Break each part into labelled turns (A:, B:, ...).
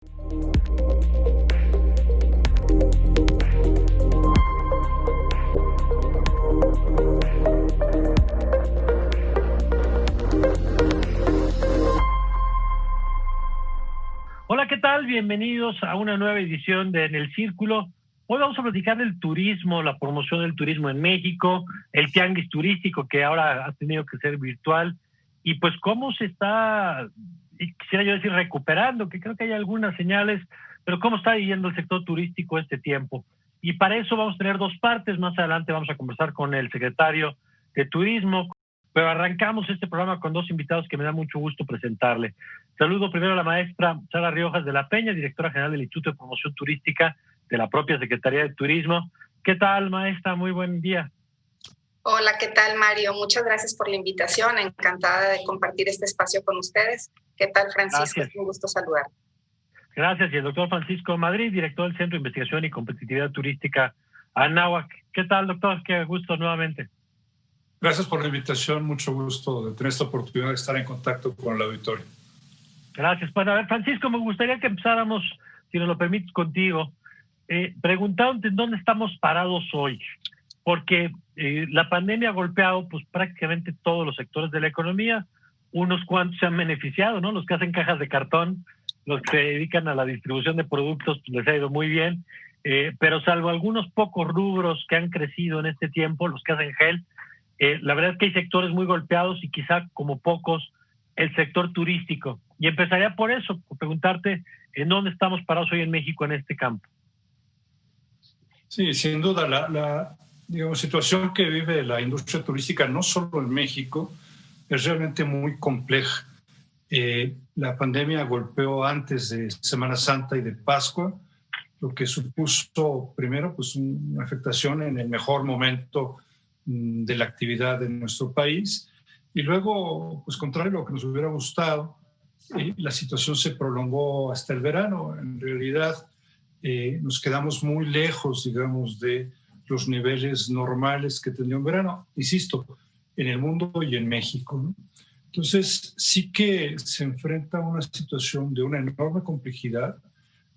A: Hola, ¿qué tal? Bienvenidos a una nueva edición de En el Círculo. Hoy vamos a platicar del turismo, la promoción del turismo en México, el tianguis turístico que ahora ha tenido que ser virtual y pues cómo se está, quisiera yo decir, recuperando, que creo que hay algunas señales, pero cómo está yendo el sector turístico este tiempo. Y para eso vamos a tener dos partes. Más adelante vamos a conversar con el secretario de Turismo, pero arrancamos este programa con dos invitados que me da mucho gusto presentarle. Saludo primero a la maestra Sara Riojas de la Peña, directora general del Instituto de Promoción Turística de la propia Secretaría de Turismo. ¿Qué tal, maestra? Muy buen día.
B: Hola, ¿qué tal, Mario? Muchas gracias por la invitación. Encantada de compartir este espacio con ustedes. ¿Qué tal, Francisco?
A: Gracias.
B: Es un gusto saludar.
A: Gracias. Y el doctor Francisco Madrid, director del Centro de Investigación y Competitividad Turística Anáhuac. ¿Qué tal, doctor? Qué gusto nuevamente.
C: Gracias por la invitación. Mucho gusto de tener esta oportunidad de estar en contacto con el auditorio.
A: Gracias. Bueno, a ver, Francisco, me gustaría que empezáramos, si nos lo permites, contigo, preguntándote en dónde estamos parados hoy, porque la pandemia ha golpeado pues prácticamente todos los sectores de la economía. Unos cuantos se han beneficiado, ¿no? Los que hacen cajas de cartón, los que se dedican a la distribución de productos, pues les ha ido muy bien, pero salvo algunos pocos rubros que han crecido en este tiempo, los que hacen gel, la verdad es que hay sectores muy golpeados y quizá como pocos el sector turístico. Y empezaría por eso, por preguntarte en dónde estamos parados hoy en México en este campo.
C: Sí, sin duda, la situación que vive la industria turística, no solo en México, es realmente muy compleja. La pandemia golpeó antes de Semana Santa y de Pascua, lo que supuso primero pues, una afectación en el mejor momento de la actividad en nuestro país. Y luego, pues contrario a lo que nos hubiera gustado, la situación se prolongó hasta el verano. En realidad, nos quedamos muy lejos, digamos, de los niveles normales que tenía un verano, insisto, en el mundo y en México, ¿no? Entonces, sí que se enfrenta a una situación de una enorme complejidad.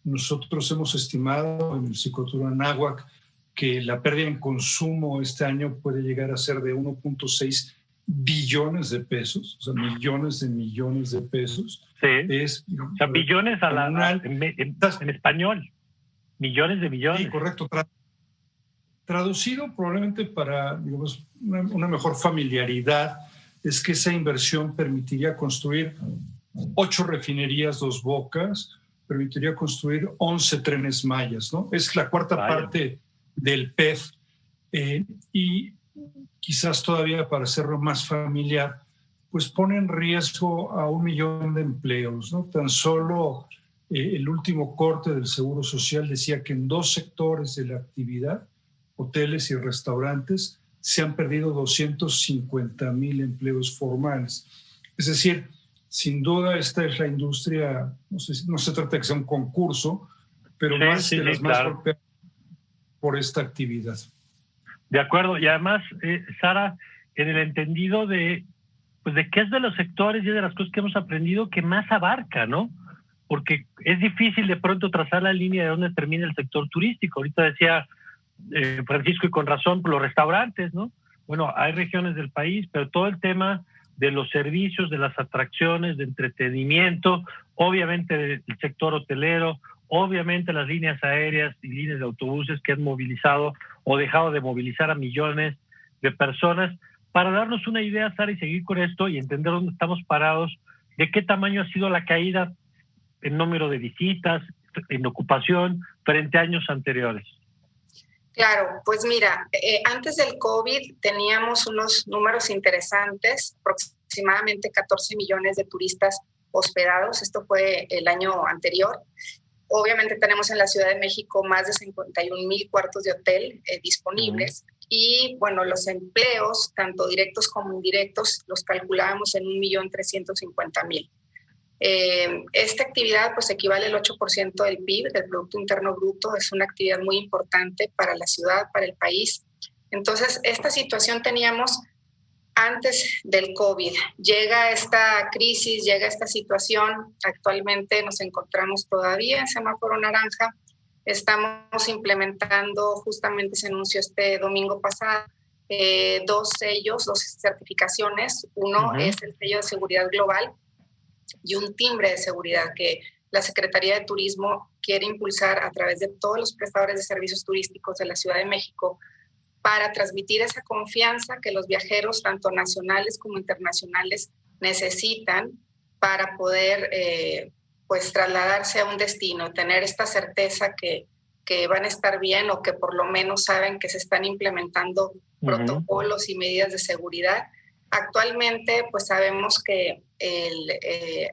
C: Nosotros hemos estimado en el Cicoturo Anáhuac que la pérdida en consumo este año puede llegar a ser de 1.6 billones de pesos, o sea, millones de pesos.
A: Sí.
C: Digamos,
A: o sea, billones en español. Millones de millones.
C: Sí, correcto. Traducido probablemente para, digamos, una mejor familiaridad, es que esa inversión permitiría construir 8 refinerías Dos Bocas, permitiría construir 11 trenes mayas, ¿no? Es la cuarta parte del PEF. Y quizás todavía para hacerlo más familiar, pues pone en riesgo a 1 millón de empleos, ¿no? Tan solo el último corte del Seguro Social decía que en 2 sectores de la actividad, hoteles y restaurantes, se han perdido 250,000 empleos formales. Es decir, sin duda esta es la industria, no se trata de que sea un concurso, pero más golpeadas por esta actividad.
A: De acuerdo, y además, Sara, en el entendido de qué es de los sectores y de las cosas que hemos aprendido que más abarca, ¿no? Porque es difícil de pronto trazar la línea de dónde termina el sector turístico. Ahorita decía Francisco, y con razón, los restaurantes, ¿no? Bueno, hay regiones del país, pero todo el tema de los servicios, de las atracciones, de entretenimiento, obviamente del sector hotelero, obviamente las líneas aéreas y líneas de autobuses que han movilizado o dejado de movilizar a millones de personas. Para darnos una idea, Sara, y seguir con esto y entender dónde estamos parados, de qué tamaño ha sido la caída en número de visitas, en ocupación, frente a años anteriores.
B: Claro, pues mira, antes del COVID teníamos unos números interesantes, aproximadamente 14 millones de turistas hospedados, esto fue el año anterior. Obviamente tenemos en la Ciudad de México más de 51,000 cuartos de hotel disponibles y bueno, los empleos, tanto directos como indirectos, los calculábamos en 1,350,000. Esta actividad pues equivale al 8% del PIB, del Producto Interno Bruto, es una actividad muy importante para la ciudad, para el país. Entonces, esta situación teníamos antes del COVID. Llega esta crisis, llega esta situación. Actualmente nos encontramos todavía en semáforo naranja. Estamos implementando, justamente se anunció este domingo pasado, dos sellos, dos certificaciones. Uno es el sello de seguridad global y un timbre de seguridad que la Secretaría de Turismo quiere impulsar a través de todos los prestadores de servicios turísticos de la Ciudad de México para transmitir esa confianza que los viajeros, tanto nacionales como internacionales, necesitan para poder pues trasladarse a un destino, tener esta certeza que van a estar bien, o que por lo menos saben que se están implementando protocolos y medidas de seguridad. Actualmente, pues sabemos que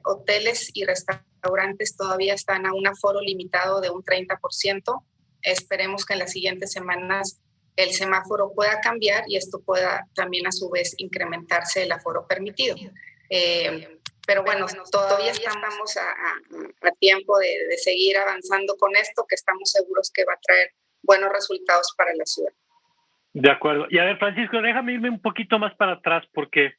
B: hoteles y restaurantes todavía están a un aforo limitado de un 30%. Esperemos que en las siguientes semanas el semáforo pueda cambiar y esto pueda también a su vez incrementarse el aforo permitido. Pero bueno, todavía estamos a tiempo de seguir avanzando con esto, que estamos seguros que va a traer buenos resultados para la ciudad.
A: De acuerdo. Y a ver, Francisco, déjame irme un poquito más para atrás, porque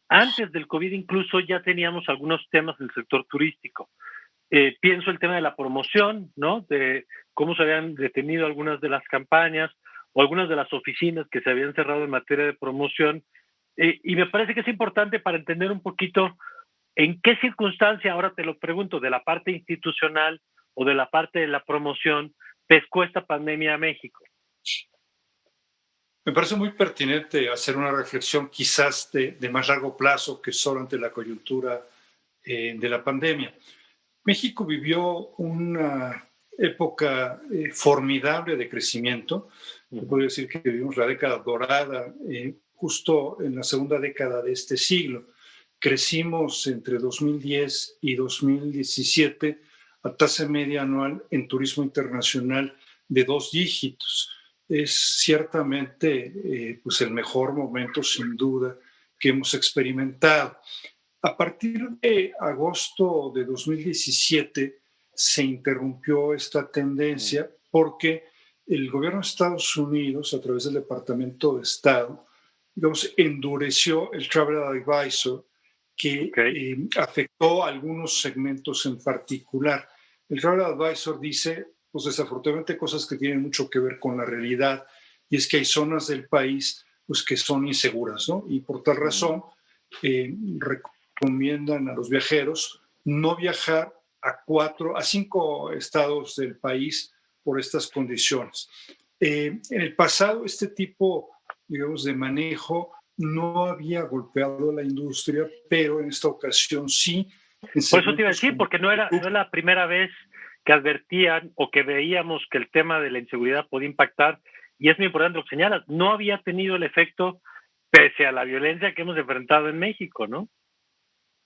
A: antes del COVID incluso ya teníamos algunos temas en el sector turístico. Pienso el tema de la promoción, ¿no? De cómo se habían detenido algunas de las campañas o algunas de las oficinas que se habían cerrado en materia de promoción. Y me parece que es importante para entender un poquito en qué circunstancia, ahora te lo pregunto, de la parte institucional o de la parte de la promoción, pescó esta pandemia a México.
C: Me parece muy pertinente hacer una reflexión quizás de más largo plazo que solo ante la coyuntura de la pandemia. México vivió una época formidable de crecimiento. Se puede decir que vivimos la década dorada, justo en la segunda década de este siglo. Crecimos entre 2010 y 2017 a tasa media anual en turismo internacional de 2 dígitos. Es ciertamente pues el mejor momento, sin duda, que hemos experimentado. A partir de agosto de 2017 se interrumpió esta tendencia porque el gobierno de Estados Unidos, a través del Departamento de Estado, digamos, endureció el Travel Advisor, que afectó a algunos segmentos en particular. El Travel Advisor dice, pues desafortunadamente, cosas que tienen mucho que ver con la realidad, y es que hay zonas del país pues, que son inseguras, ¿no? Y por tal razón recomiendan a los viajeros no viajar a 5 estados del país por estas condiciones. En el pasado, este tipo, digamos, de manejo no había golpeado a la industria, pero en esta ocasión sí.
A: Por eso te iba a decir, porque no era la primera vez que advertían o que veíamos que el tema de la inseguridad podía impactar, y es muy importante lo que señalas, no había tenido el efecto pese a la violencia que hemos enfrentado en México, ¿no?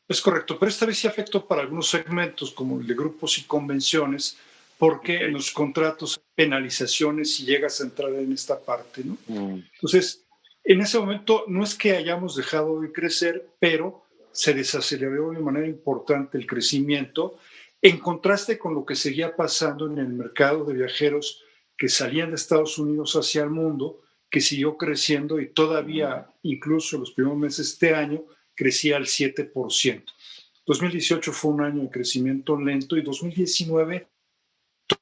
C: Es correcto, pero esta vez sí afectó para algunos segmentos, como el de grupos y convenciones, porque en los contratos penalizaciones si llegas a entrar en esta parte, ¿no? Entonces, en ese momento no es que hayamos dejado de crecer, pero se desaceleró de manera importante el crecimiento, en contraste con lo que seguía pasando en el mercado de viajeros que salían de Estados Unidos hacia el mundo, que siguió creciendo y todavía, incluso en los primeros meses de este año, crecía al 7%. 2018 fue un año de crecimiento lento y 2019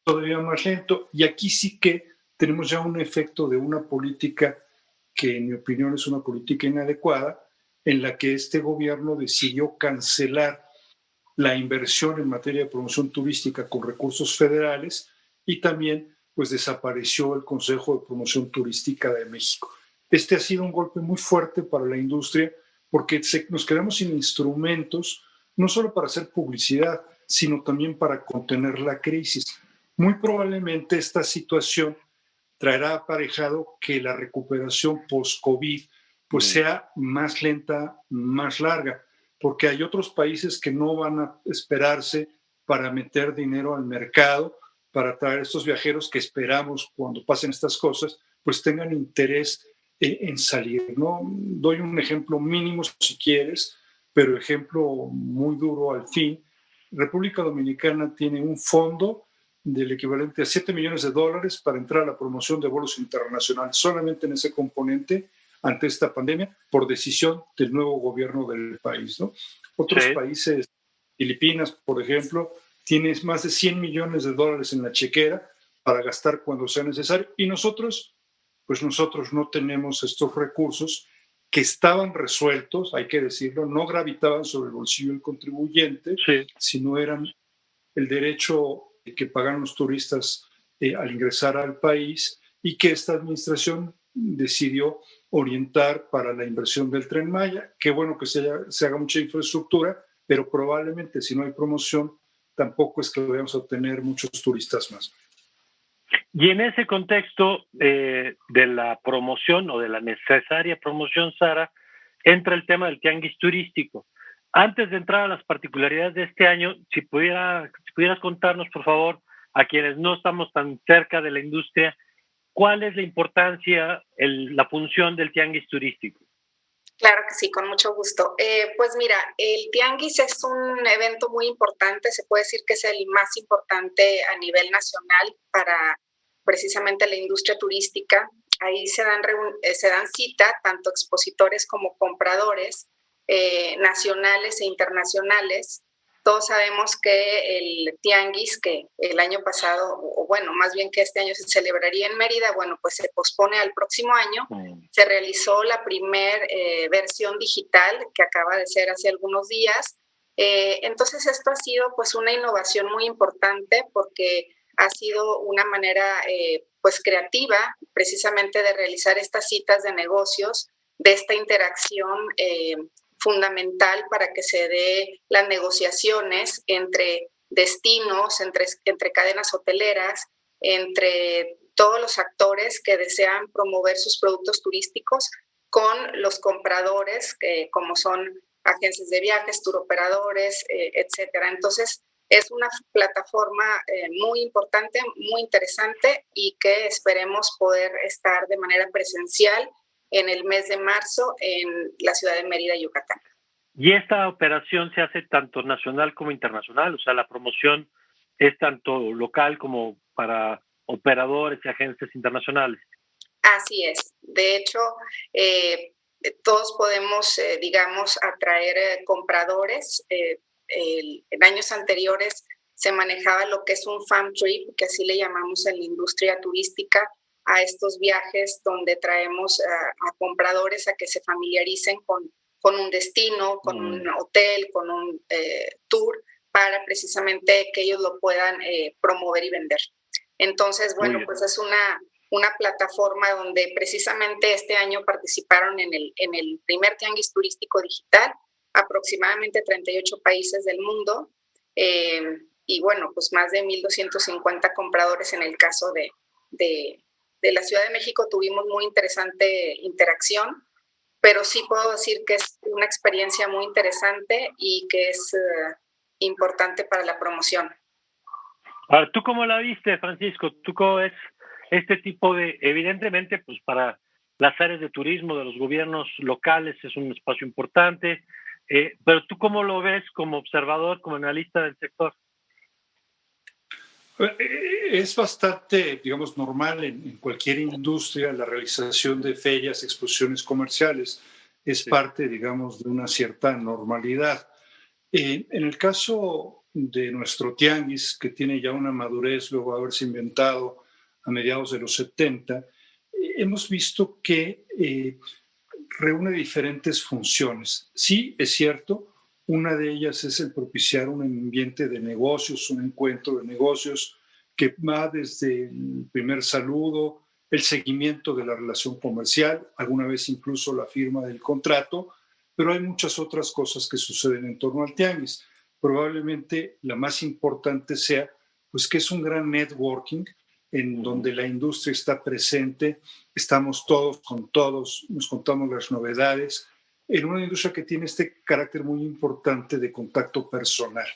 C: todavía más lento. Y aquí sí que tenemos ya un efecto de una política que, en mi opinión, es una política inadecuada, en la que este gobierno decidió cancelar la inversión en materia de promoción turística con recursos federales y también pues desapareció el Consejo de Promoción Turística de México. Este ha sido un golpe muy fuerte para la industria porque nos quedamos sin instrumentos, no solo para hacer publicidad, sino también para contener la crisis. Muy probablemente esta situación traerá aparejado que la recuperación post-COVID pues sea más lenta, más larga, porque hay otros países que no van a esperarse para meter dinero al mercado, para traer a estos viajeros que esperamos cuando pasen estas cosas, pues tengan interés en salir, ¿no? Doy un ejemplo mínimo si quieres, pero ejemplo muy duro al fin. República Dominicana tiene un fondo del equivalente a $7 millones para entrar a la promoción de vuelos internacionales. Solamente en ese componente ante esta pandemia por decisión del nuevo gobierno del país, ¿no? Otros países, Filipinas, por ejemplo, tienen más de $100 millones en la chequera para gastar cuando sea necesario, y nosotros no tenemos estos recursos que estaban resueltos, hay que decirlo, no gravitaban sobre el bolsillo del contribuyente, sino eran el derecho que pagan los turistas al ingresar al país, y que esta administración decidió orientar para la inversión del Tren Maya. Qué bueno que se haga mucha infraestructura, pero probablemente si no hay promoción, tampoco es que vayamos a obtener muchos turistas más.
A: Y en ese contexto de la promoción o de la necesaria promoción, Sara, entra el tema del tianguis turístico. Antes de entrar a las particularidades de este año, si pudieras contarnos, por favor, a quienes no estamos tan cerca de la industria, ¿cuál es la importancia, la función del tianguis turístico?
B: Claro que sí, con mucho gusto. Pues mira, el tianguis es un evento muy importante, se puede decir que es el más importante a nivel nacional para precisamente la industria turística. Ahí se dan cita tanto expositores como compradores nacionales e internacionales. Todos sabemos que el tianguis, que el año pasado, o bueno, más bien que este año se celebraría en Mérida, bueno, pues se pospone al próximo año. Se realizó la primer versión digital, que acaba de ser hace algunos días. Entonces esto ha sido pues una innovación muy importante, porque ha sido una manera pues creativa precisamente de realizar estas citas de negocios, de esta interacción fundamental para que se dé las negociaciones entre destinos, entre cadenas hoteleras, entre todos los actores que desean promover sus productos turísticos con los compradores, como son agencias de viajes, turoperadores, etcétera. Entonces, es una plataforma muy importante, muy interesante, y que esperemos poder estar de manera presencial en el mes de marzo en la ciudad de Mérida, Yucatán.
A: ¿Y esta operación se hace tanto nacional como internacional? O sea, la promoción es tanto local como para operadores y agencias internacionales.
B: Así es. De hecho, todos podemos, digamos, atraer compradores. En años anteriores se manejaba lo que es un farm trip, que así le llamamos en la industria turística, a estos viajes donde traemos a compradores a que se familiaricen con un destino, con un hotel, con un tour, para precisamente que ellos lo puedan promover y vender. Entonces, bueno, pues es una plataforma donde precisamente este año participaron en el primer tianguis turístico digital aproximadamente 38 países del mundo, y bueno, pues más de 1,250 compradores. En el caso de la Ciudad de México tuvimos muy interesante interacción, pero sí puedo decir que es una experiencia muy interesante y que es importante para la promoción.
A: Ahora, ¿tú cómo la viste, Francisco? ¿Tú cómo ves este tipo de, evidentemente, pues para las áreas de turismo de los gobiernos locales es un espacio importante, pero tú cómo lo ves como observador, como analista del sector?
C: Es bastante, digamos, normal en cualquier industria la realización de ferias, exposiciones comerciales. Es parte, digamos, de una cierta normalidad. En el caso de nuestro tianguis, que tiene ya una madurez luego de haberse inventado a mediados de los 70, hemos visto que reúne diferentes funciones. Sí, es cierto, una de ellas es el propiciar un ambiente de negocios, un encuentro de negocios que va desde el primer saludo, el seguimiento de la relación comercial, alguna vez incluso la firma del contrato, pero hay muchas otras cosas que suceden en torno al tianguis. Probablemente la más importante sea pues que es un gran networking en donde la industria está presente, estamos todos con todos, nos contamos las novedades, en una industria que tiene este carácter muy importante de contacto personal.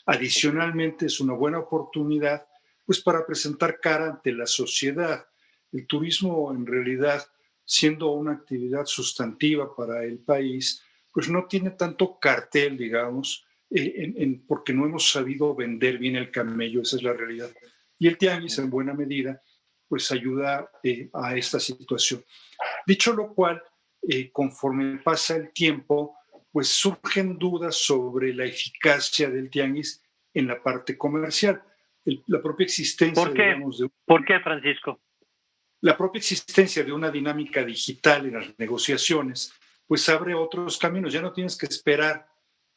C: Adicionalmente, es una buena oportunidad pues, para presentar cara ante la sociedad. El turismo, en realidad, siendo una actividad sustantiva para el país, pues no tiene tanto cartel, digamos, porque no hemos sabido vender bien el camello, esa es la realidad. Y el tianguis, en buena medida, pues ayuda a esta situación. Dicho lo cual, conforme pasa el tiempo, pues surgen dudas sobre la eficacia del tianguis en la parte comercial. La propia existencia,
A: ¿Por qué?
C: digamos,
A: ¿Por qué, Francisco?
C: la propia existencia de una dinámica digital en las negociaciones, pues abre otros caminos. Ya no tienes que esperar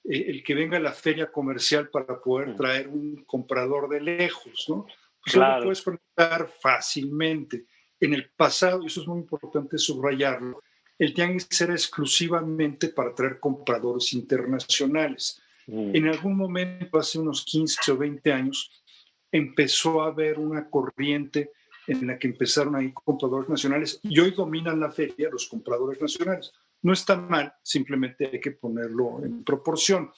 C: el que venga a la feria comercial para poder traer un comprador de lejos, ¿no? Pues
A: Claro.
C: lo puedes conectar fácilmente. En el pasado, y eso es muy importante subrayarlo, el tianguis era exclusivamente para traer compradores internacionales. En algún momento, hace unos 15 o 20 años, empezó a haber una corriente en la que empezaron a ir compradores nacionales y hoy dominan la feria los compradores nacionales. No está mal, simplemente hay que ponerlo en proporción.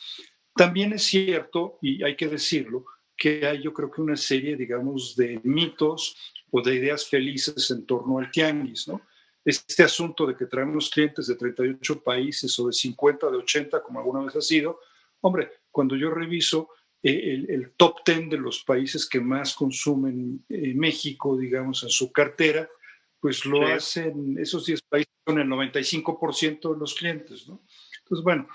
C: También es cierto, y hay que decirlo, que hay yo creo que una serie, digamos, de mitos o de ideas felices en torno al tianguis, ¿no? Este asunto de que traemos clientes de 38 países o de 50, de 80, como alguna vez ha sido, hombre, cuando yo reviso el top 10 de los países que más consumen México, digamos, en su cartera, pues lo hacen, esos 10 países son el 95% de los clientes, ¿no? Entonces, bueno,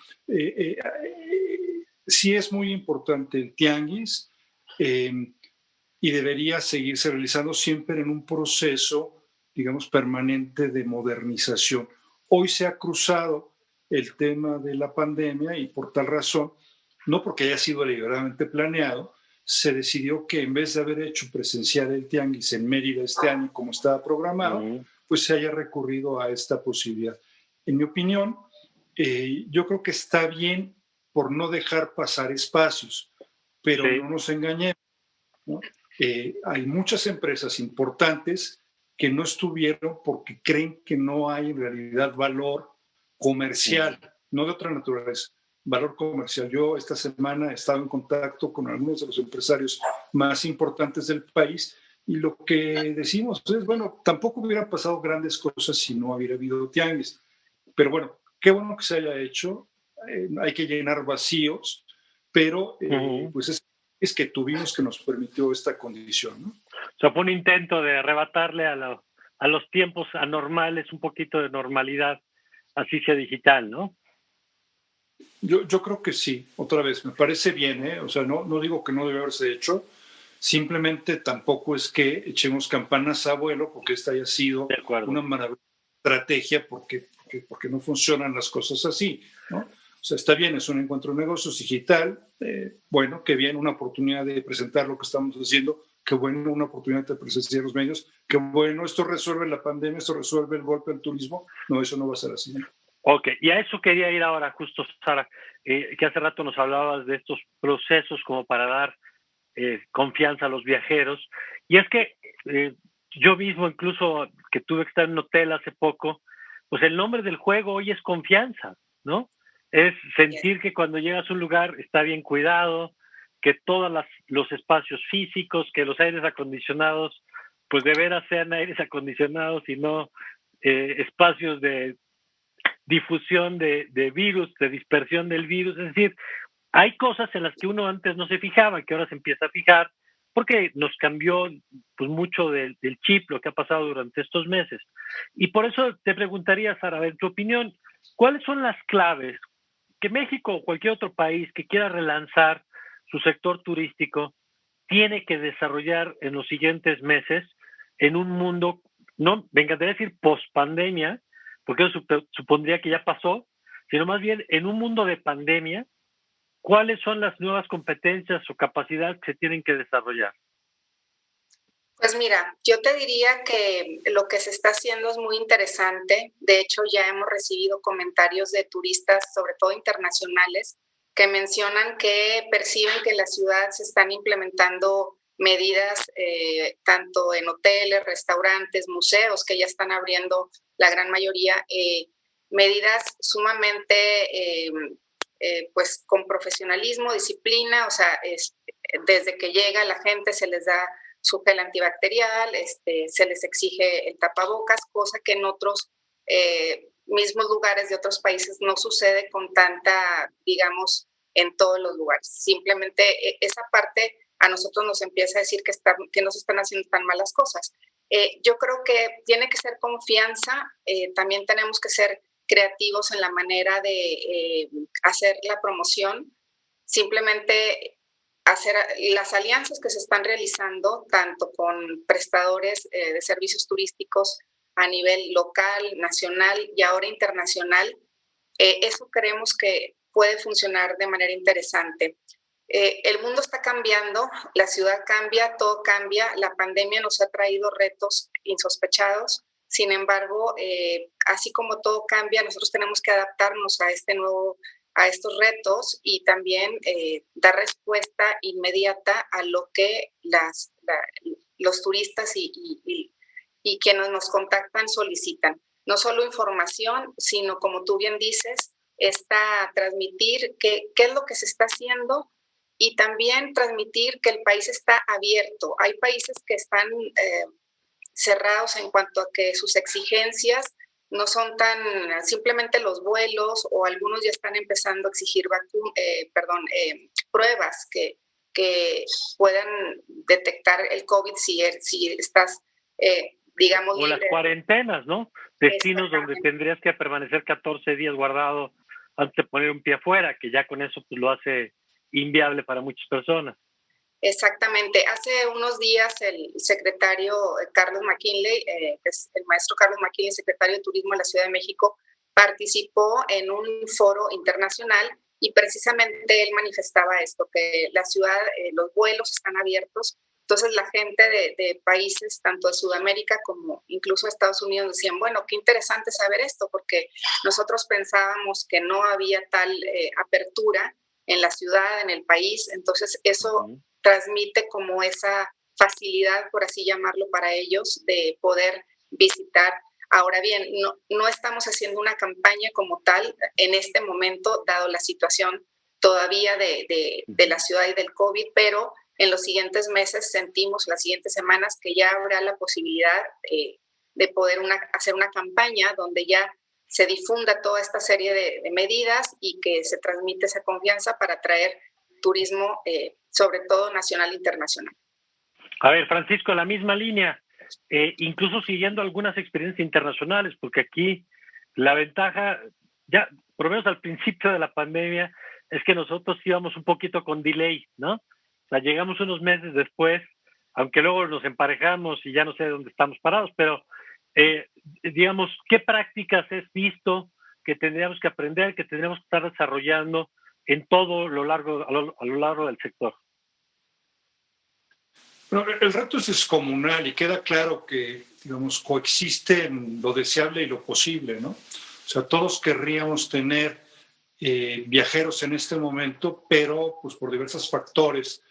C: sí es muy importante el tianguis y debería seguirse realizando siempre en un proceso, digamos, permanente de modernización. Hoy se ha cruzado el tema de la pandemia y por tal razón, no porque haya sido deliberadamente planeado, se decidió que en vez de haber hecho presencial el tianguis en Mérida este año como estaba programado, pues se haya recurrido a esta posibilidad. En mi opinión, yo creo que está bien por no dejar pasar espacios, pero no nos engañemos, ¿no? Hay muchas empresas importantes que no estuvieron porque creen que no hay en realidad valor comercial, no de otra naturaleza, valor comercial. Yo esta semana he estado en contacto con algunos de los empresarios más importantes del país y lo que decimos es, bueno, tampoco hubieran pasado grandes cosas si no hubiera habido tianguis, pero bueno, qué bueno que se haya hecho, hay que llenar vacíos, pero pues es que tuvimos que nos permitió esta condición, ¿no?
A: O sea, fue un intento de arrebatarle a los tiempos anormales un poquito de normalidad, así sea digital, ¿no?
C: Yo creo que sí, otra vez, me parece bien, ¿eh? O sea, no digo que no debe haberse hecho, simplemente tampoco es que echemos campanas a vuelo porque esta haya sido una maravillosa estrategia porque no funcionan las cosas así, ¿no? O sea, está bien, es un encuentro de negocios digital, bueno, qué bien, una oportunidad de presentar lo que estamos haciendo, qué bueno, una oportunidad de presenciar los medios, qué bueno, esto resuelve la pandemia, esto resuelve el golpe al turismo, no, eso no va a ser así, ¿no?
A: Ok, y a eso quería ir ahora justo, Sara, que hace rato nos hablabas de estos procesos como para dar confianza a los viajeros, y es que yo mismo, incluso que tuve que estar en un hotel hace poco, pues el nombre del juego hoy es confianza, ¿no? Es sentir que cuando llegas a un lugar está bien cuidado, que todos los espacios físicos, que los aires acondicionados, pues de veras sean aires acondicionados y no espacios de difusión de virus, de dispersión del virus. Es decir, hay cosas en las que uno antes no se fijaba, que ahora se empieza a fijar, porque nos cambió pues mucho del chip, lo que ha pasado durante estos meses. Y por eso te preguntaría, Sara, en tu opinión, ¿cuáles son las claves que México o cualquier otro país que quiera relanzar su sector turístico tiene que desarrollar en los siguientes meses en un mundo, no, venga a decir post-pandemia, porque eso supondría que ya pasó, sino más bien en un mundo de pandemia? ¿Cuáles son las nuevas competencias o capacidades que se tienen que desarrollar?
B: Pues mira, yo te diría que lo que se está haciendo es muy interesante. De hecho, ya hemos recibido comentarios de turistas, sobre todo internacionales, que mencionan que perciben que en la ciudad se están implementando medidas tanto en hoteles, restaurantes, museos, que ya están abriendo la gran mayoría, medidas sumamente pues con profesionalismo, disciplina, o sea, desde que llega la gente se les da su gel antibacterial, se les exige el tapabocas, cosa que en otros mismos lugares de otros países no sucede con tanta, digamos, en todos los lugares. Simplemente esa parte a nosotros nos empieza a decir que no se están haciendo tan malas cosas. Yo creo que tiene que ser confianza, también tenemos que ser creativos en la manera de hacer la promoción, simplemente hacer las alianzas que se están realizando, tanto con prestadores de servicios turísticos a nivel local, nacional y ahora internacional. Eso creemos que puede funcionar de manera interesante. El mundo está cambiando, la ciudad cambia, todo cambia. La pandemia nos ha traído retos insospechados. Sin embargo, así como todo cambia, nosotros tenemos que adaptarnos a estos retos y también dar respuesta inmediata a lo que los turistas y quienes nos contactan solicitan. No solo información, sino, como tú bien dices, transmitir qué es lo que se está haciendo y también transmitir que el país está abierto. Hay países que están cerrados en cuanto a que sus exigencias no son tan simplemente los vuelos, o algunos ya están empezando a exigir pruebas que puedan detectar el COVID si estás, digamos,
A: o
B: libre.
A: las cuarentenas, ¿no? Destinos donde tendrías que permanecer 14 días guardado antes de poner un pie afuera, que ya con eso pues lo hace inviable para muchas personas.
B: Exactamente. Hace unos días el secretario Carlos McKinley, el maestro Carlos McKinley, secretario de Turismo de la Ciudad de México, participó en un foro internacional y precisamente él manifestaba esto, que la ciudad, los vuelos están abiertos. Entonces la gente de países, tanto de Sudamérica como incluso de Estados Unidos, decían, bueno, qué interesante saber esto, porque nosotros pensábamos que no había tal apertura en la ciudad, en el país. Entonces eso transmite como esa facilidad, por así llamarlo, para ellos de poder visitar. Ahora bien, no estamos haciendo una campaña como tal en este momento, dado la situación todavía de la ciudad y del COVID, pero en los siguientes meses sentimos, las siguientes semanas, que ya habrá la posibilidad de poder hacer una campaña donde ya se difunda toda esta serie de medidas y que se transmite esa confianza para atraer turismo, sobre todo nacional e internacional.
A: A ver, Francisco, la misma línea, incluso siguiendo algunas experiencias internacionales, porque aquí la ventaja, ya por lo menos al principio de la pandemia, es que nosotros íbamos un poquito con delay, ¿no? O sea, llegamos unos meses después, aunque luego nos emparejamos y ya no sé dónde estamos parados, pero digamos, ¿qué prácticas has visto que tendríamos que aprender, que tendríamos que estar desarrollando en todo a lo largo del sector?
C: Bueno, el reto es descomunal y queda claro que, digamos, coexisten lo deseable y lo posible, ¿no? O sea, todos querríamos tener viajeros en este momento, pero pues por diversos factores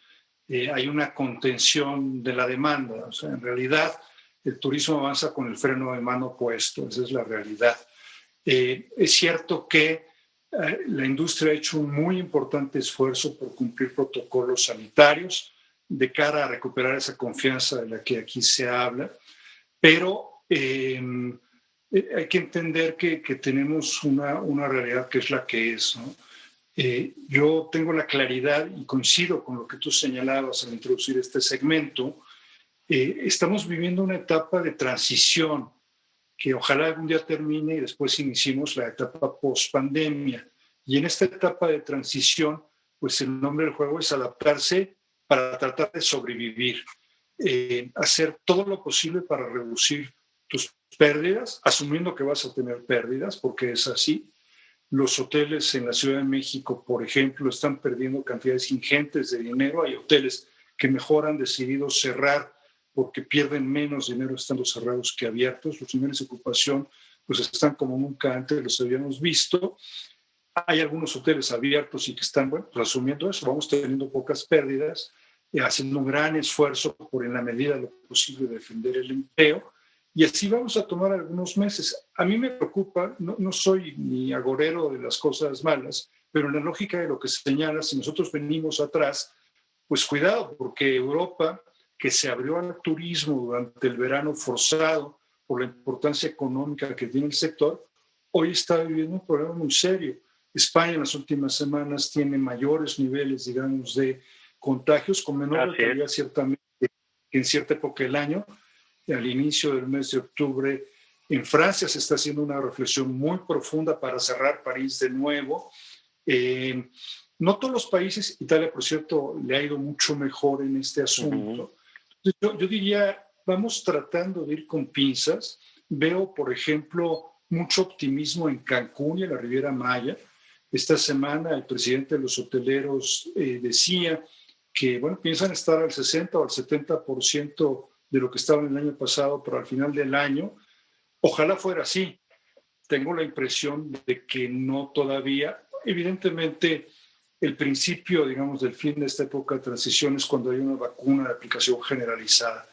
C: hay una contención de la demanda. O sea, en realidad el turismo avanza con el freno de mano puesto, esa es la realidad. Es cierto que la industria ha hecho un muy importante esfuerzo por cumplir protocolos sanitarios de cara a recuperar esa confianza de la que aquí se habla, pero hay que entender que tenemos una realidad que es la que es, ¿no? Yo tengo la claridad y coincido con lo que tú señalabas al introducir este segmento. Estamos viviendo una etapa de transición que ojalá algún día termine y después iniciemos la etapa post-pandemia. Y en esta etapa de transición, pues el nombre del juego es adaptarse para tratar de sobrevivir, hacer todo lo posible para reducir tus pérdidas, asumiendo que vas a tener pérdidas, porque es así. Los hoteles en la Ciudad de México, por ejemplo, están perdiendo cantidades ingentes de dinero. Hay hoteles que mejor han decidido cerrar porque pierden menos dinero estando cerrados que abiertos. Los niveles de ocupación pues están como nunca antes los habíamos visto. Hay algunos hoteles abiertos y que están, bueno, pues asumiendo eso, vamos teniendo pocas pérdidas, haciendo un gran esfuerzo por, en la medida de lo posible, defender el empleo. Y así vamos a tomar algunos meses. A mí me preocupa, no soy ni agorero de las cosas malas, pero en la lógica de lo que señalas, si nosotros venimos atrás, pues cuidado, porque Europa, que se abrió al turismo durante el verano forzado por la importancia económica que tiene el sector, hoy está viviendo un problema muy serio. España en las últimas semanas tiene mayores niveles, digamos, de contagios, con menor letalidad ciertamente que en cierta época del año. Al inicio del mes de octubre En Francia se está haciendo una reflexión muy profunda para cerrar París de nuevo. No todos los países, Italia, por cierto, le ha ido mucho mejor en este asunto. Yo diría, vamos tratando de ir con pinzas. Veo, por ejemplo, mucho optimismo en Cancún y en la Riviera Maya. Esta semana el presidente de los hoteleros decía que, bueno, piensan estar al 60 o al 70% de lo que estaban el año pasado, pero al final del año. Ojalá fuera así. Tengo la impresión de que no todavía. Evidentemente, el principio, digamos, del fin de esta época de transición es cuando hay una vacuna de aplicación generalizada.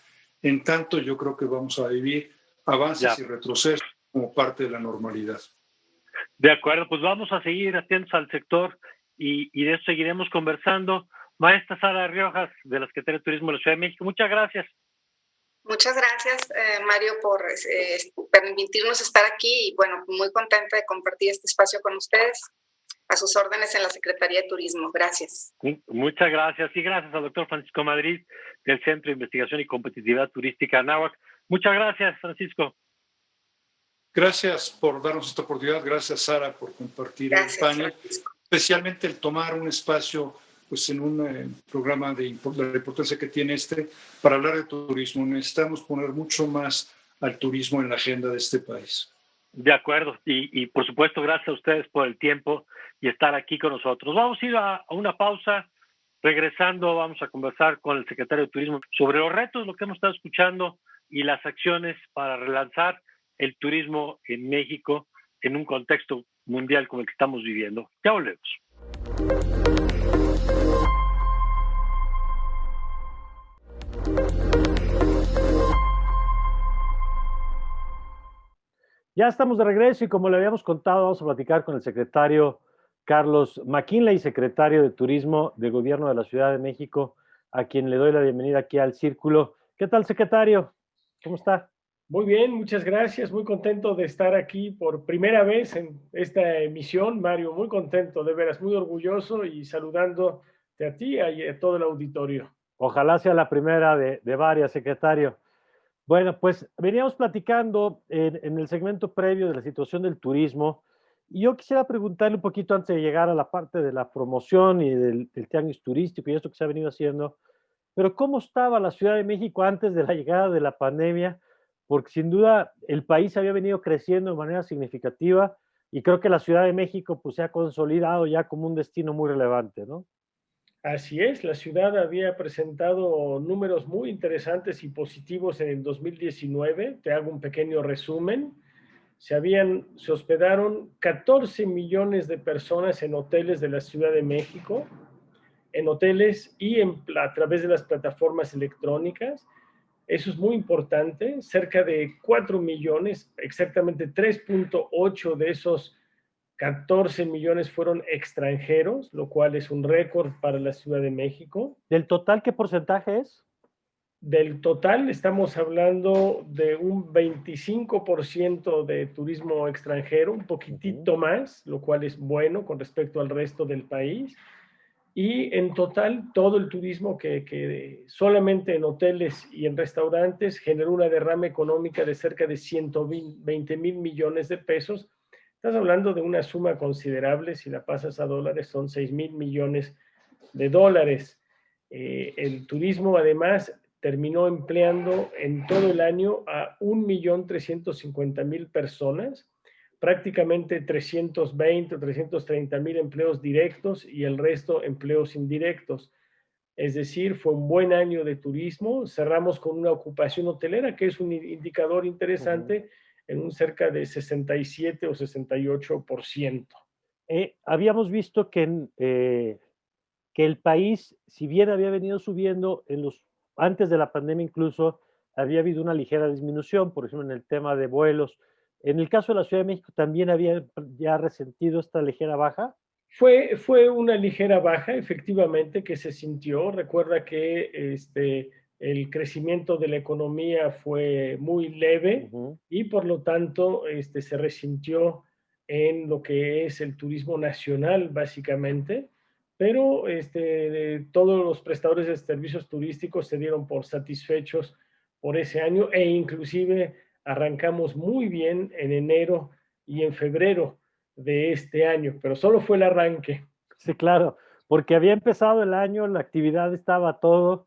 C: En tanto, yo creo que vamos a vivir avances y retrocesos como parte de la normalidad.
A: De acuerdo, pues vamos a seguir atentos al sector y de eso seguiremos conversando. Maestra Sara Riojas, de la Secretaría de Turismo de la Ciudad de México, muchas gracias.
B: Muchas gracias, Mario, por permitirnos estar aquí y, bueno, muy contenta de compartir este espacio con ustedes. A sus órdenes en la Secretaría de Turismo. Gracias.
A: Muchas gracias. Y gracias al doctor Francisco Madrid del Centro de Investigación y Competitividad Turística Anáhuac. Muchas gracias, Francisco.
C: Gracias por darnos esta oportunidad. Gracias, Sara, por compartir el panel. Francisco. Especialmente el tomar un espacio pues, en un programa de la importancia que tiene para hablar de turismo. Necesitamos poner mucho más al turismo en la agenda de este país.
A: De acuerdo. Y por supuesto, gracias a ustedes por el tiempo y estar aquí con nosotros. Vamos a ir a una pausa. Regresando, vamos a conversar con el secretario de Turismo sobre los retos, lo que hemos estado escuchando y las acciones para relanzar el turismo en México en un contexto mundial como el que estamos viviendo. Ya volvemos.
D: Ya estamos de regreso y como le habíamos contado, vamos a platicar con el secretario Carlos McKinley, secretario de Turismo del Gobierno de la Ciudad de México, a quien le doy la bienvenida aquí al Círculo. ¿Qué tal, secretario? ¿Cómo está?
E: Muy bien, muchas gracias. Muy contento de estar aquí por primera vez en esta emisión, Mario. Muy contento, de veras, muy orgulloso y saludándote a ti y a todo el auditorio.
D: Ojalá sea la primera de varias, secretario. Bueno, pues veníamos platicando en el segmento previo de la situación del turismo. Y yo quisiera preguntarle un poquito antes de llegar a la parte de la promoción y del tianguis turístico y esto que se ha venido haciendo, pero ¿cómo estaba la Ciudad de México antes de la llegada de la pandemia? Porque sin duda el país había venido creciendo de manera significativa y creo que la Ciudad de México pues, se ha consolidado ya como un destino muy relevante, ¿no?
E: Así es, la ciudad había presentado números muy interesantes y positivos en el 2019. Te hago un pequeño resumen. Se hospedaron 14 millones de personas en hoteles de la Ciudad de México, en hoteles y a través de las plataformas electrónicas. Eso es muy importante. Cerca de 4 millones, exactamente 3.8 de esos 14 millones fueron extranjeros, lo cual es un récord para la Ciudad de México.
D: ¿Del total qué porcentaje es?
E: Del total estamos hablando de un 25% de turismo extranjero, un poquitito más, lo cual es bueno con respecto al resto del país. Y en total, todo el turismo que solamente en hoteles y en restaurantes generó una derrama económica de cerca de 120 mil millones de pesos. Estás hablando de una suma considerable, si la pasas a dólares son 6 mil millones de dólares. El turismo además terminó empleando en todo el año a 1.350.000 personas, prácticamente 320 o 330.000 empleos directos y el resto empleos indirectos. Es decir, fue un buen año de turismo. Cerramos con una ocupación hotelera, que es un indicador interesante, en un cerca de 67 o 68%.
D: Habíamos visto que el país, si bien había venido subiendo antes de la pandemia incluso, había habido una ligera disminución, por ejemplo, en el tema de vuelos. En el caso de la Ciudad de México, ¿también había ya resentido esta ligera baja?
E: Fue una ligera baja, efectivamente, que se sintió. Recuerda que el crecimiento de la economía fue muy leve y por lo tanto se resintió en lo que es el turismo nacional, básicamente. Pero todos los prestadores de servicios turísticos se dieron por satisfechos por ese año e inclusive arrancamos muy bien en enero y en febrero de este año, pero solo fue el arranque.
D: Sí, claro, porque había empezado el año, la actividad estaba todo,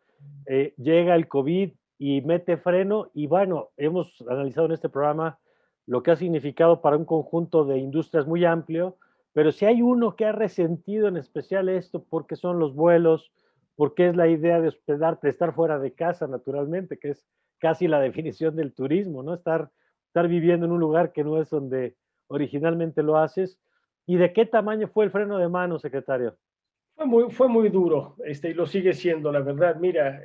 D: llega el COVID y mete freno y bueno, hemos analizado en este programa lo que ha significado para un conjunto de industrias muy amplio, pero si hay uno que ha resentido en especial esto porque son los vuelos, porque es la idea de hospedarte, de estar fuera de casa naturalmente, que es casi la definición del turismo, ¿no? Estar viviendo en un lugar que no es donde originalmente lo haces. ¿Y de qué tamaño fue el freno de mano, secretario?
E: Fue muy duro, y lo sigue siendo, la verdad. Mira,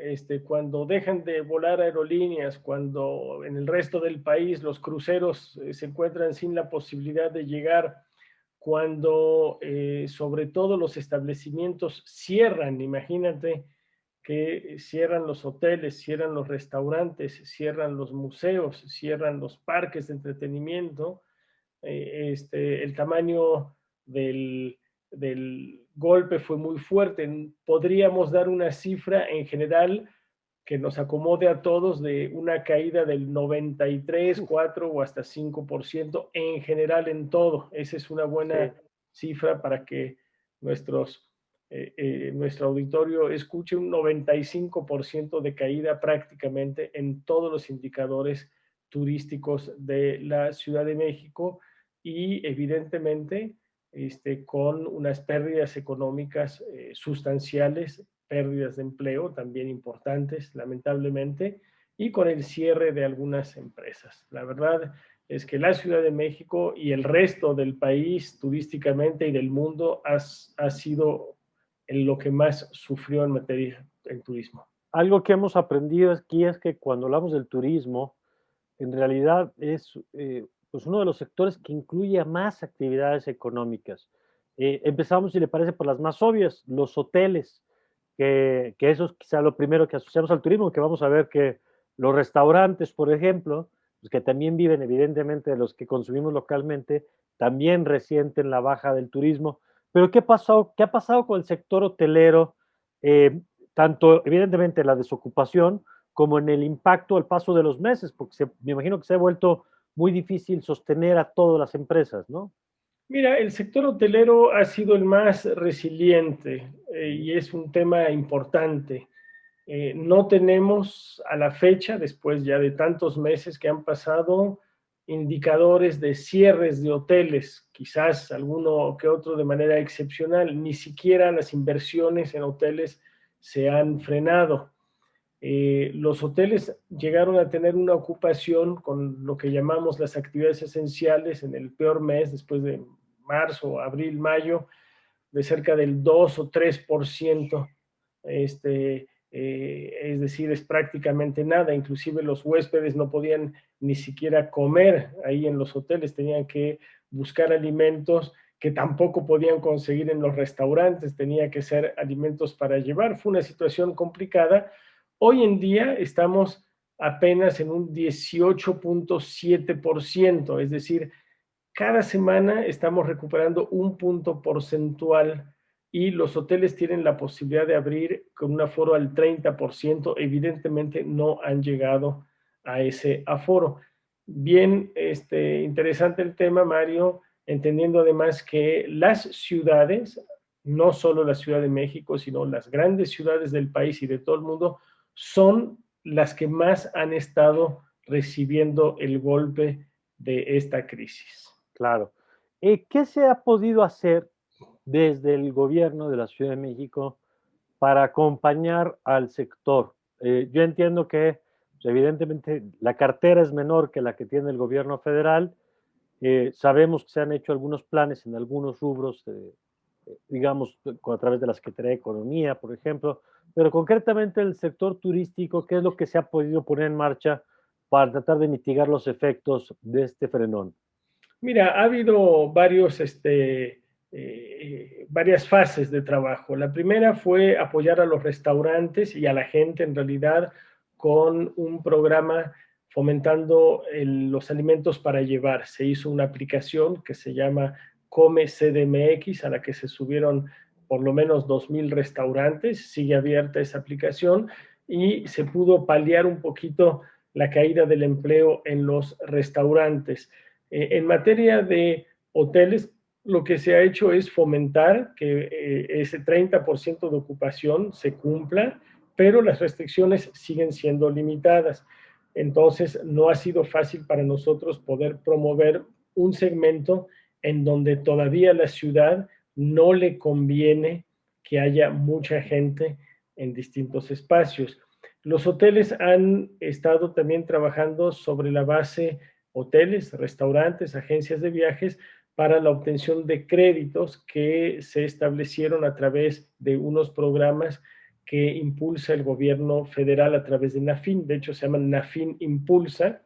E: cuando dejan de volar aerolíneas, cuando en el resto del país los cruceros se encuentran sin la posibilidad de llegar, cuando sobre todo los establecimientos cierran, imagínate que cierran los hoteles, cierran los restaurantes, cierran los museos, cierran los parques de entretenimiento, el tamaño del golpe fue muy fuerte. Podríamos dar una cifra en general que nos acomode a todos de una caída del 93, 4 o hasta 5% en general en todo. Esa es una buena cifra para que nuestro auditorio escuche. Un 95% de caída prácticamente en todos los indicadores turísticos de la Ciudad de México y evidentemente con unas pérdidas económicas sustanciales, pérdidas de empleo también importantes, lamentablemente, y con el cierre de algunas empresas. La verdad es que la Ciudad de México y el resto del país turísticamente y del mundo ha sido en lo que más sufrió en materia del turismo.
D: Algo que hemos aprendido aquí es que cuando hablamos del turismo, en realidad es pues uno de los sectores que incluye a más actividades económicas. Empezamos, si le parece, por las más obvias, los hoteles, que eso es quizá lo primero que asociamos al turismo, que vamos a ver que los restaurantes, por ejemplo, pues que también viven evidentemente de los que consumimos localmente, también resienten la baja del turismo. Pero ¿qué pasó? ¿Qué ha pasado con el sector hotelero? Tanto evidentemente la desocupación, como en el impacto al paso de los meses, porque me imagino que se ha vuelto muy difícil sostener a todas las empresas, ¿no?
E: Mira, el sector hotelero ha sido el más resiliente y es un tema importante. No tenemos a la fecha, después ya de tantos meses que han pasado, indicadores de cierres de hoteles, quizás alguno que otro de manera excepcional, ni siquiera las inversiones en hoteles se han frenado. Los hoteles llegaron a tener una ocupación con lo que llamamos las actividades esenciales en el peor mes, después de marzo, abril, mayo, de cerca del 2 o 3%. Es decir, es prácticamente nada. Inclusive los huéspedes no podían ni siquiera comer ahí en los hoteles, tenían que buscar alimentos que tampoco podían conseguir en los restaurantes, tenía que ser alimentos para llevar. Fue una situación complicada. Hoy en día estamos apenas en un 18.7%, es decir, cada semana estamos recuperando un punto porcentual y los hoteles tienen la posibilidad de abrir con un aforo al 30%. Evidentemente no han llegado a ese aforo. Bien, interesante el tema, Mario, entendiendo además que las ciudades, no solo la Ciudad de México, sino las grandes ciudades del país y de todo el mundo, son las que más han estado recibiendo el golpe de esta crisis.
D: Claro. ¿Qué se ha podido hacer desde el gobierno de la Ciudad de México para acompañar al sector? Yo entiendo que pues, evidentemente la cartera es menor que la que tiene el gobierno federal. Sabemos que se han hecho algunos planes en algunos rubros, digamos, a través de la Secretaría de Economía, por ejemplo, pero concretamente el sector turístico, ¿qué es lo que se ha podido poner en marcha para tratar de mitigar los efectos de este frenón?
E: Mira, ha habido varias fases de trabajo. La primera fue apoyar a los restaurantes y a la gente en realidad con un programa fomentando los alimentos para llevar. Se hizo una aplicación que se llama Come CDMX, a la que se subieron por lo menos 2,000 restaurantes. Sigue abierta esa aplicación y se pudo paliar un poquito la caída del empleo en los restaurantes. En materia de hoteles, lo que se ha hecho es fomentar que ese 30% de ocupación se cumpla, pero las restricciones siguen siendo limitadas. Entonces, no ha sido fácil para nosotros poder promover un segmento en donde todavía la ciudad no le conviene que haya mucha gente en distintos espacios. Los hoteles han estado también trabajando sobre la base hoteles, restaurantes, agencias de viajes para la obtención de créditos que se establecieron a través de unos programas que impulsa el gobierno federal a través de NAFIN. De hecho, se llaman NAFIN Impulsa,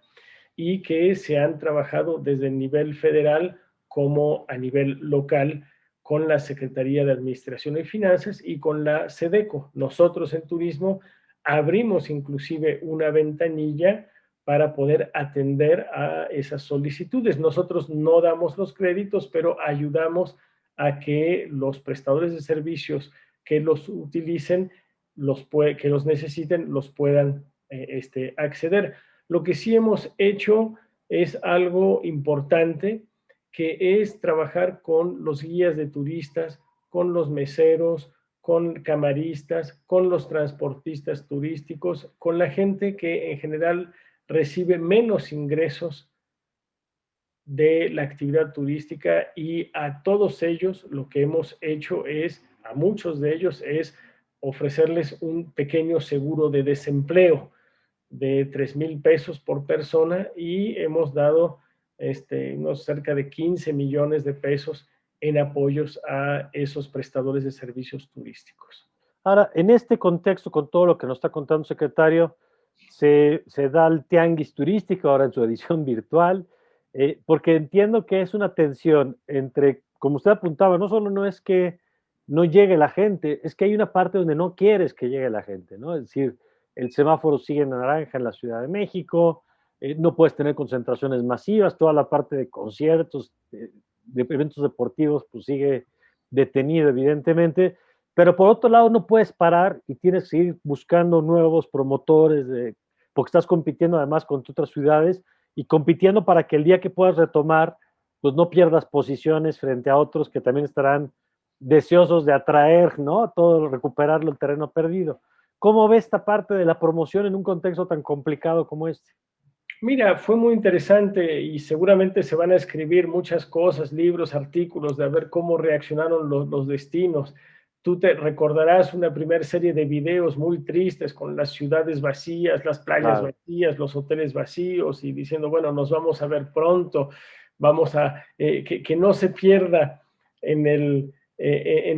E: y que se han trabajado desde el nivel federal como a nivel local con la Secretaría de Administración y Finanzas y con la SEDECO. Nosotros en turismo abrimos inclusive una ventanilla para poder atender a esas solicitudes. Nosotros no damos los créditos, pero ayudamos a que los prestadores de servicios que los utilicen, que los necesiten, los puedan acceder. Lo que sí hemos hecho es algo importante, que es trabajar con los guías de turistas, con los meseros, con camaristas, con los transportistas turísticos, con la gente que en general recibe menos ingresos de la actividad turística, y a todos ellos lo que hemos hecho es, a muchos de ellos, es ofrecerles un pequeño seguro de desempleo de 3,000 pesos por persona, y hemos dado unos cerca de 15 millones de pesos en apoyos a esos prestadores de servicios turísticos.
D: Ahora, en este contexto, con todo lo que nos está contando, secretario, se da el tianguis turístico ahora en su edición virtual, porque entiendo que es una tensión entre, como usted apuntaba, no solo no es que no llegue la gente, es que hay una parte donde no quieres que llegue la gente, ¿no? Es decir, el semáforo sigue en naranja en la Ciudad de México, no puedes tener concentraciones masivas, toda la parte de conciertos, de eventos deportivos, pues sigue detenido, evidentemente, pero por otro lado no puedes parar y tienes que seguir buscando nuevos promotores, porque estás compitiendo además con otras ciudades y compitiendo para que el día que puedas retomar, pues no pierdas posiciones frente a otros que también estarán deseosos de atraer, ¿no? Todo, recuperarlo, el terreno perdido. ¿Cómo ves esta parte de la promoción en un contexto tan complicado como este?
E: Mira, fue muy interesante y seguramente se van a escribir muchas cosas, libros, artículos, de a ver cómo reaccionaron los destinos. Tú te recordarás una primera serie de videos muy tristes con las ciudades vacías, las playas vacías, los hoteles vacíos, y diciendo, bueno, nos vamos a ver pronto, vamos a, que no se pierda en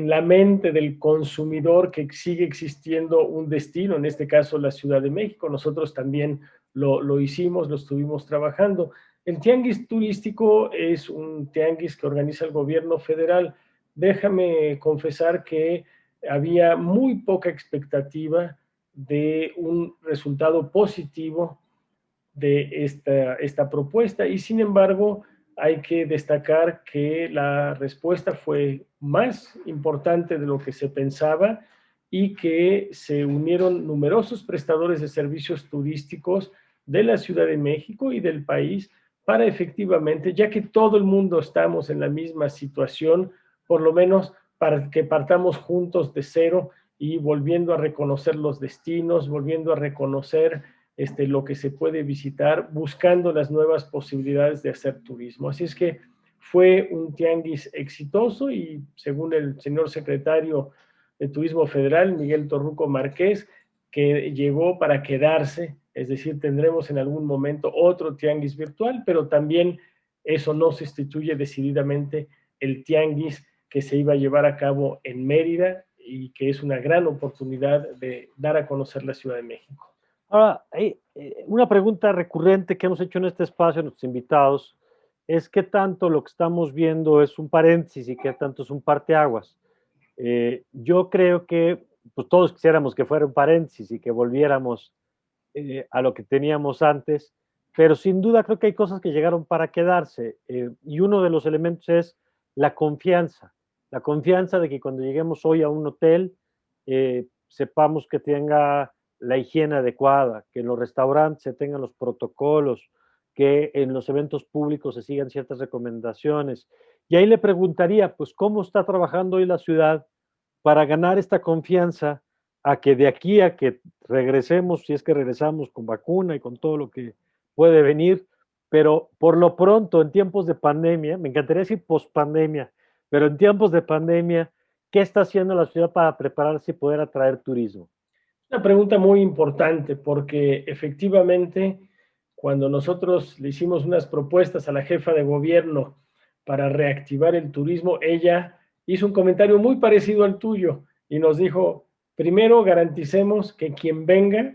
E: la mente del consumidor que sigue existiendo un destino, en este caso la Ciudad de México. Nosotros también lo hicimos, lo estuvimos trabajando. El tianguis turístico es un tianguis que organiza el gobierno federal. Déjame confesar que había muy poca expectativa de un resultado positivo de esta propuesta, y sin embargo hay que destacar que la respuesta fue más importante de lo que se pensaba, y que se unieron numerosos prestadores de servicios turísticos de la Ciudad de México y del país para efectivamente, ya que todo el mundo estamos en la misma situación, por lo menos para que partamos juntos de cero y volviendo a reconocer los destinos, volviendo a reconocer lo que se puede visitar, buscando las nuevas posibilidades de hacer turismo. Así es que fue un tianguis exitoso, y según el señor secretario de Turismo Federal, Miguel Torruco Márquez, que llegó para quedarse, es decir, tendremos en algún momento otro tianguis virtual, pero también eso no sustituye decididamente el tianguis que se iba a llevar a cabo en Mérida, y que es una gran oportunidad de dar a conocer la Ciudad de México.
D: Ahora, una pregunta recurrente que hemos hecho en este espacio a nuestros invitados es qué tanto lo que estamos viendo es un paréntesis y qué tanto es un parteaguas. Yo creo que pues, todos quisiéramos que fuera un paréntesis y que volviéramos a lo que teníamos antes, pero sin duda creo que hay cosas que llegaron para quedarse, y uno de los elementos es la confianza de que cuando lleguemos hoy a un hotel sepamos que tenga la higiene adecuada, que en los restaurantes se tengan los protocolos, que en los eventos públicos se sigan ciertas recomendaciones. Y ahí le preguntaría, pues, ¿cómo está trabajando hoy la ciudad para ganar esta confianza a que de aquí a que regresemos, si es que regresamos con vacuna y con todo lo que puede venir, pero por lo pronto en tiempos de pandemia, me encantaría decir pospandemia, pero en tiempos de pandemia, ¿qué está haciendo la ciudad para prepararse y poder atraer turismo?
E: Una pregunta muy importante porque efectivamente cuando nosotros le hicimos unas propuestas a la jefa de gobierno para reactivar el turismo, ella hizo un comentario muy parecido al tuyo y nos dijo, primero garanticemos que quien venga,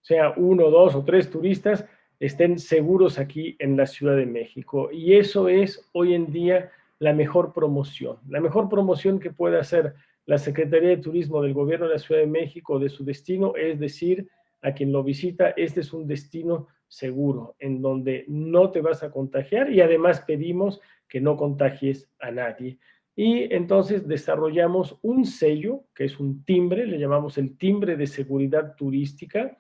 E: sea 1, 2 o 3 turistas, estén seguros aquí en la Ciudad de México. Y eso es hoy en día la mejor promoción que puede hacer la Secretaría de Turismo del Gobierno de la Ciudad de México de su destino, es decir, a quien lo visita, este es un destino seguro, en donde no te vas a contagiar y además pedimos que no contagies a nadie. Y entonces desarrollamos un sello, que es un timbre, le llamamos el timbre de seguridad turística,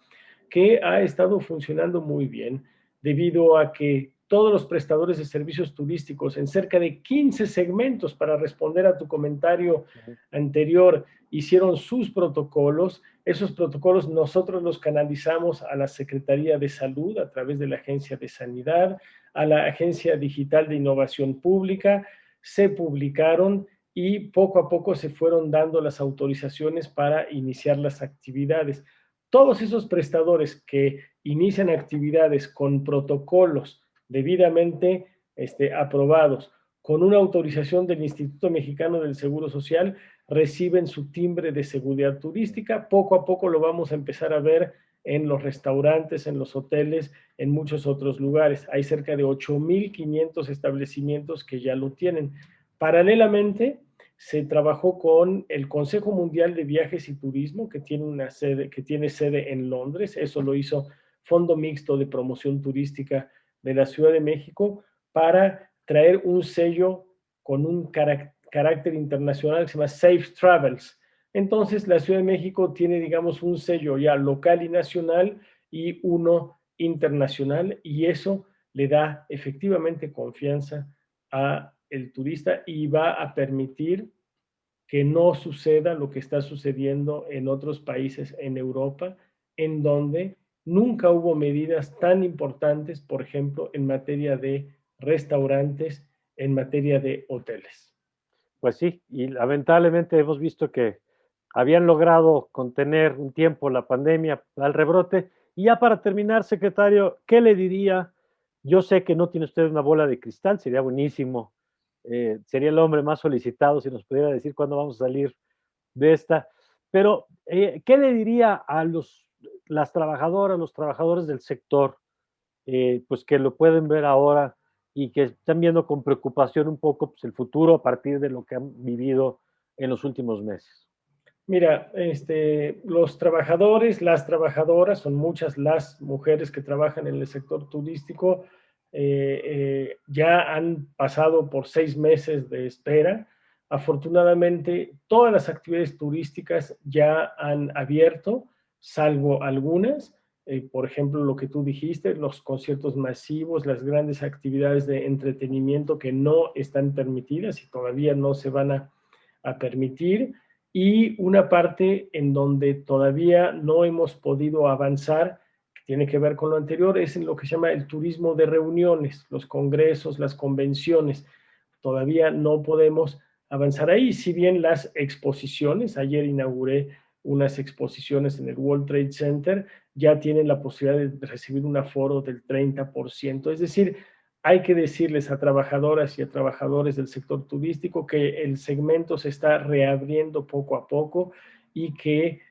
E: que ha estado funcionando muy bien debido a que todos los prestadores de servicios turísticos en cerca de 15 segmentos, para responder a tu comentario anterior, hicieron sus protocolos. Esos protocolos nosotros los canalizamos a la Secretaría de Salud a través de la Agencia de Sanidad, a la Agencia Digital de Innovación Pública, se publicaron y poco a poco se fueron dando las autorizaciones para iniciar las actividades. Todos esos prestadores que inician actividades con protocolos debidamente aprobados, con una autorización del Instituto Mexicano del Seguro Social, reciben su timbre de seguridad turística. Poco a poco lo vamos a empezar a ver en los restaurantes, en los hoteles, en muchos otros lugares. Hay cerca de 8,500 establecimientos que ya lo tienen. Paralelamente, se trabajó con el Consejo Mundial de Viajes y Turismo, que tiene sede en Londres. Eso lo hizo Fondo Mixto de Promoción Turística de la Ciudad de México, para traer un sello con un carácter internacional que se llama Safe Travels. Entonces, la Ciudad de México tiene, digamos, un sello ya local y nacional y uno internacional, y eso le da efectivamente confianza a el turista y va a permitir que no suceda lo que está sucediendo en otros países en Europa, en donde nunca hubo medidas tan importantes, por ejemplo, en materia de restaurantes, en materia de hoteles.
D: Pues sí, y lamentablemente hemos visto que habían logrado contener un tiempo la pandemia al rebrote. Y ya para terminar, secretario, ¿qué le diría? Yo sé que no tiene usted una bola de cristal, sería buenísimo. Sería el hombre más solicitado si nos pudiera decir cuándo vamos a salir de esta. Pero, ¿qué le diría a las trabajadoras, los trabajadores del sector, pues que lo pueden ver ahora y que están viendo con preocupación un poco pues, el futuro a partir de lo que han vivido en los últimos meses?
E: Mira, los trabajadores, las trabajadoras, son muchas las mujeres que trabajan en el sector turístico, ya han pasado por 6 meses de espera. Afortunadamente, todas las actividades turísticas ya han abierto, salvo algunas. Por ejemplo, lo que tú dijiste, los conciertos masivos, las grandes actividades de entretenimiento que no están permitidas y todavía no se van a permitir. Y una parte en donde todavía no hemos podido avanzar, que tiene que ver con lo anterior, es en lo que se llama el turismo de reuniones, los congresos, las convenciones. Todavía no podemos avanzar ahí, si bien las exposiciones, ayer inauguré unas exposiciones en el World Trade Center, ya tienen la posibilidad de recibir un aforo del 30%. Es decir, hay que decirles a trabajadoras y a trabajadores del sector turístico que el segmento se está reabriendo poco a poco y que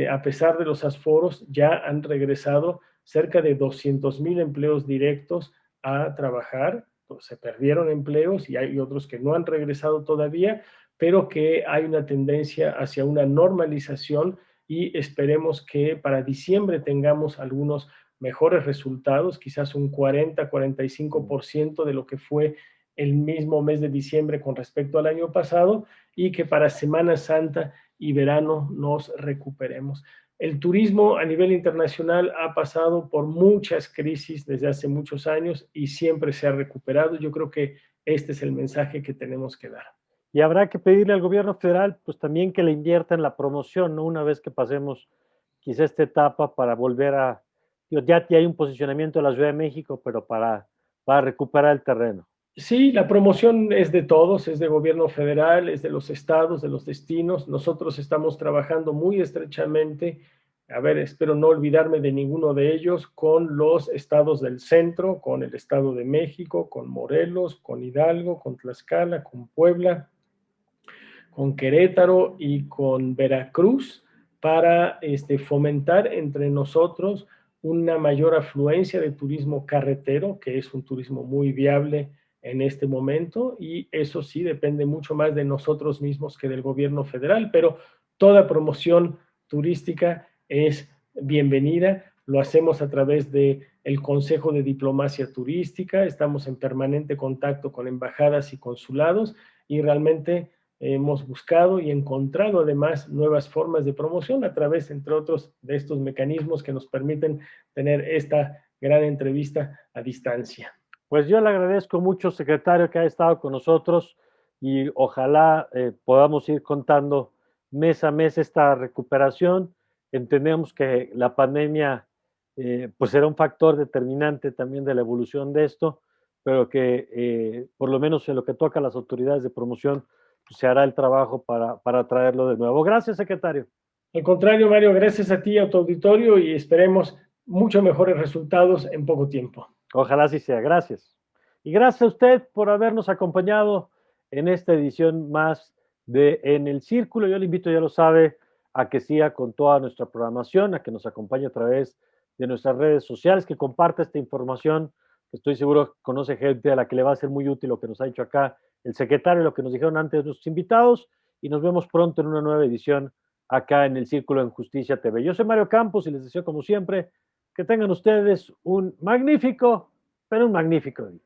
E: a pesar de los aforos ya han regresado cerca de 200,000 empleos directos a trabajar. Se perdieron empleos y hay otros que no han regresado todavía, pero que hay una tendencia hacia una normalización y esperemos que para diciembre tengamos algunos mejores resultados, quizás un 40-45% de lo que fue el mismo mes de diciembre con respecto al año pasado, y que para Semana Santa y verano nos recuperemos. El turismo a nivel internacional ha pasado por muchas crisis desde hace muchos años y siempre se ha recuperado. Yo creo que este es el mensaje que tenemos que dar.
D: Y habrá que pedirle al gobierno federal, pues también que le invierta en la promoción, ¿no? Una vez que pasemos quizá esta etapa para volver a, ya hay un posicionamiento de la Ciudad de México, pero para recuperar el terreno.
E: Sí, la promoción es de todos, es de gobierno federal, es de los estados, de los destinos. Nosotros estamos trabajando muy estrechamente, a ver, espero no olvidarme de ninguno de ellos, con los estados del centro, con el Estado de México, con Morelos, con Hidalgo, con Tlaxcala, con Puebla, con Querétaro y con Veracruz para fomentar entre nosotros una mayor afluencia de turismo carretero, que es un turismo muy viable en este momento, y eso sí depende mucho más de nosotros mismos que del gobierno federal, pero toda promoción turística es bienvenida. Lo hacemos a través del Consejo de Diplomacia Turística, estamos en permanente contacto con embajadas y consulados, y realmente hemos buscado y encontrado además nuevas formas de promoción a través, entre otros, de estos mecanismos que nos permiten tener esta gran entrevista a distancia.
D: Pues yo le agradezco mucho, secretario, que ha estado con nosotros y ojalá podamos ir contando mes a mes esta recuperación. Entendemos que la pandemia pues será un factor determinante también de la evolución de esto, pero que por lo menos en lo que toca a las autoridades de promoción, pues, se hará el trabajo para traerlo de nuevo. Gracias, secretario.
E: Al contrario, Mario, gracias a ti y a tu auditorio y esperemos mucho mejores resultados en poco tiempo.
D: Ojalá así sea. Gracias. Y gracias a usted por habernos acompañado en esta edición más de En el Círculo. Yo le invito, ya lo sabe, a que siga con toda nuestra programación, a que nos acompañe a través de nuestras redes sociales, que comparta esta información, que estoy seguro que conoce gente a la que le va a ser muy útil lo que nos ha dicho acá el secretario y lo que nos dijeron antes nuestros invitados. Y nos vemos pronto en una nueva edición acá en el Círculo en Justicia TV. Yo soy Mario Campos y les deseo, como siempre, que tengan ustedes un magnífico, pero un magnífico día.